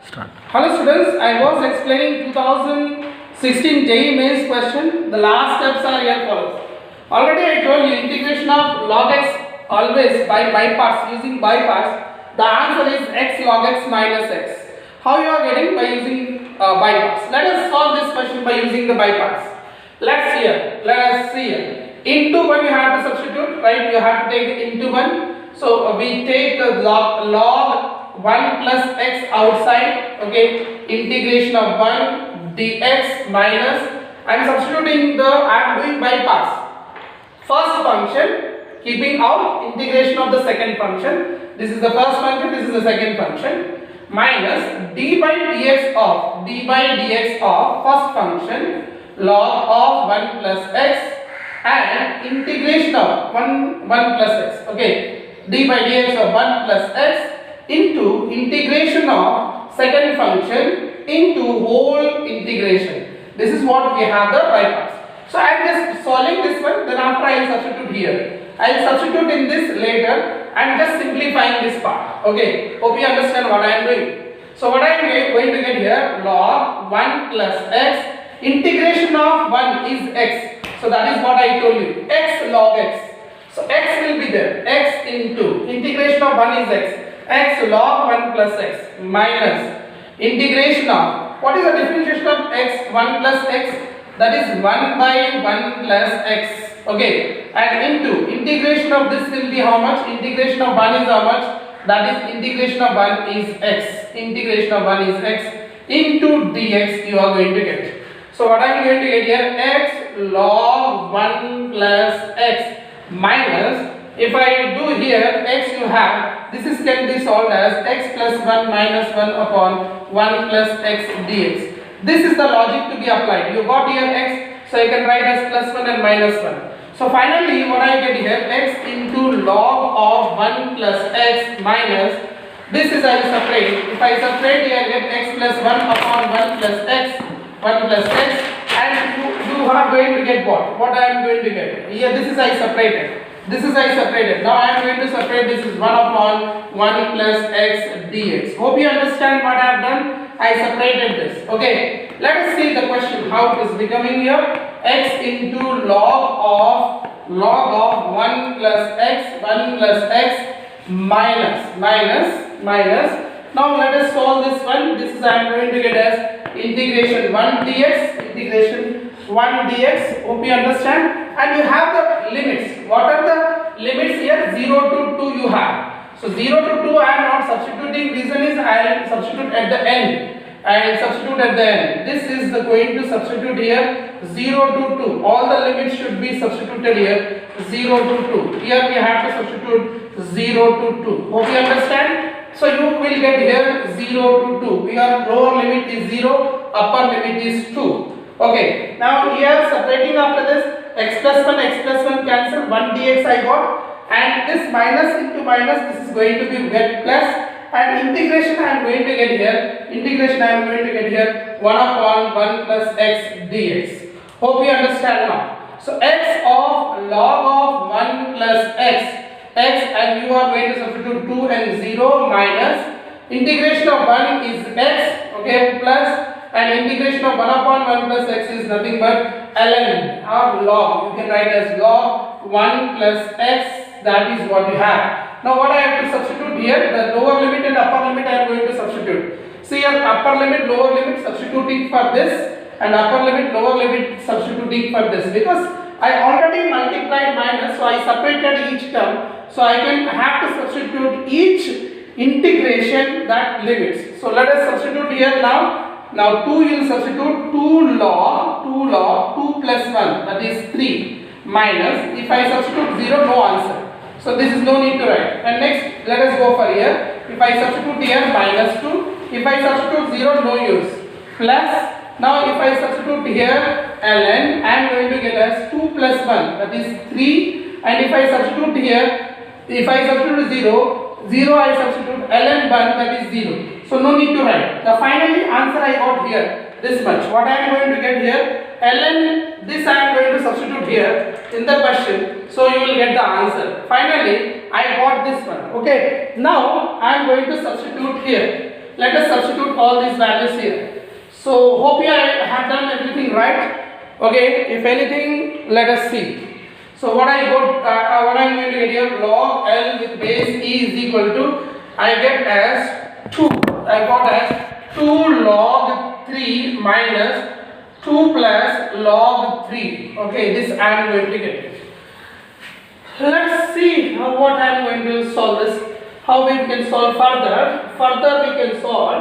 Start. Hello students, I was explaining 2016 JEE Mains question. The last steps are here follows. Already I told you integration of log x always by parts using by parts. The answer is x log x minus x. How you are getting? By using by parts. Let us solve this question by using the by parts. Let us see here. Into 1 you have to substitute, right? You have to take into 1. So we take log 1 plus x outside, okay, integration of 1 dx minus, I am substituting I am doing by parts. First function, keeping out integration of the second function. This is the first function, this is the second function, minus d by dx of first function log of 1 plus x and integration of 1 plus x, okay, d by dx of 1 plus x into integration of second function into whole integration. This is what we have the by parts. So I am just solving this one, then after I will substitute here. I will substitute in this later. I am just simplifying this part. Okay, hope you understand what I am doing. So what I am going to get here, log 1 plus x, integration of 1 is x. So that is what I told you, x log x. So x will be there, x into integration of 1 is x log 1 plus x minus integration of, what is the differentiation of x, 1 plus x, that is 1 by 1 plus x, okay, and into integration of this will be how much, integration of 1 is how much, that is integration of 1 is x, integration of 1 is x into dx you are going to get. So what I am going to get here, x log 1 plus x minus, if I do here x you have, this is can be solved as x plus 1 minus 1 upon 1 plus x dx. This is the logic to be applied. You got here x, so you can write as plus 1 and minus 1. So finally what I get here, x into log of 1 plus x minus, this is I will separate. If I separate here, I get x plus 1 upon 1 plus x, and you are going to get what? What I am going to get? Here this is I separated. This is I separated. Now I am going to separate, this is 1 upon 1 plus x dx. Hope you understand what I have done. I separated this. Okay. Let us see the question how it is becoming here. X into log of 1 plus x minus. Now let us solve this one. This is I am going to get as integration 1 dx. Hope you understand. And you have the limits. What are the limits here? 0 to 2 you have. So 0 to 2 I am not substituting. Reason is I will substitute at the end. This is going to substitute here 0 to 2. All the limits should be substituted here 0 to 2. Here we have to substitute 0 to 2. Hope you understand. So you will get here 0 to 2. We are lower limit is 0, upper limit is 2. Okay. Now here separating after this, x plus 1 cancel, 1 dx I got, and this minus into minus, this is going to be get plus, and integration I am going to get here 1 upon 1 plus x dx. Hope you understand now. So x of log of 1 plus x, and you are going to substitute 2 and 0 minus integration of 1 is x, okay, plus, and integration of 1 upon 1 plus x is nothing but ln or log. You can write as log 1 plus x, that is what you have. Now what I have to substitute here, the lower limit and upper limit I am going to substitute. See here, upper limit, lower limit substituting for this, and upper limit, lower limit substituting for this, because I already multiplied minus, so I separated each term, so I can have to substitute each integration that limits. So let us substitute here now. Now 2 you will substitute 2 log 2 plus 1, that is 3, minus, if I substitute 0, no answer. So this is no need to write. And next let us go for here. If I substitute here minus 2, if I substitute 0, no use, plus, now if I substitute here ln, I am going to get as 2 plus 1, that is 3, and if I substitute here, if I substitute 0 I substitute ln 1, that is 0. So no need to write. The finally answer I got here, this much. What I am going to get here, ln, this I am going to substitute here in the question. So you will get the answer. Finally, I got this one. Okay. Now I am going to substitute here. Let us substitute all these values here. So hope you have done everything right. Okay, if anything, let us see. So what I got, what I am going to get here, log L with base E is equal to, I get as 2. I got as 2 log 3 minus 2 plus log 3. Okay, this I am going to get. Let's see what I am going to solve this. How we can solve further. Further we can solve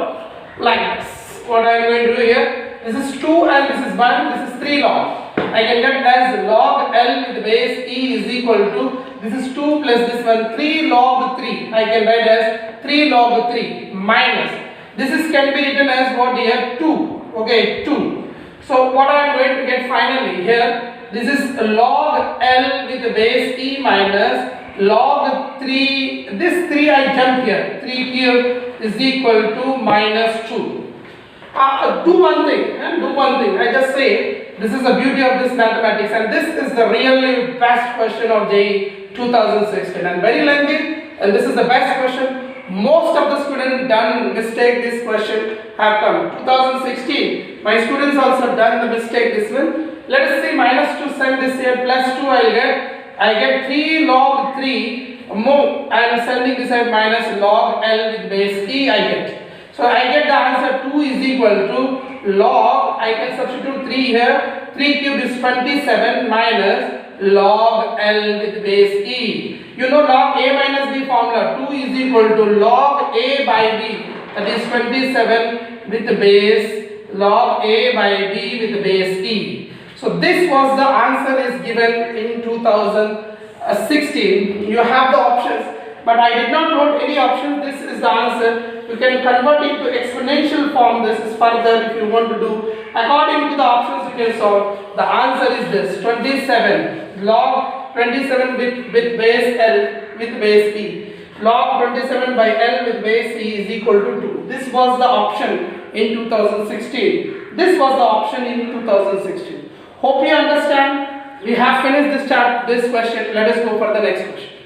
like this. What I am going to do here. This is 2 and this is 1. This is 3 log. I can get as log L with base E is equal to, this is 2 plus this one, 3 log 3. I can write as 3 log 3 minus. This is can be written as what here? 2. Okay, 2. So what I am going to get finally here. This is log L with the base E minus log 3, this 3 I jump here, 3 here is equal to minus 2. Do one thing, I just say, this is the beauty of this mathematics and this is the really best question of JEE 2016 and very lengthy, and this is the best question. Most of the students done mistake this question have come. 2016, my students also done the mistake this one. Let us see minus 2 send this here, plus 2 I get 3 log 3 more. I am sending this as minus log L with base E I get. So I get the answer 2 is equal to log, I can substitute 3 here, 3 cubed is 27 minus log L with base E. You know log A minus B formula, 2 is equal to log A by B, that is 27 with the base log A by B with the base E. So this was the answer is given in 2016. You have the options, but I did not wrote any option. This is the answer. You can convert it to exponential form. This is further if you want to do. According to the options you can solve. The answer is this 27 log 27 with base L with base E. Log 27 by L with base E is equal to 2. This was the option in 2016. This was the option in 2016. Hope you understand. We have finished this question. Let us go for the next question.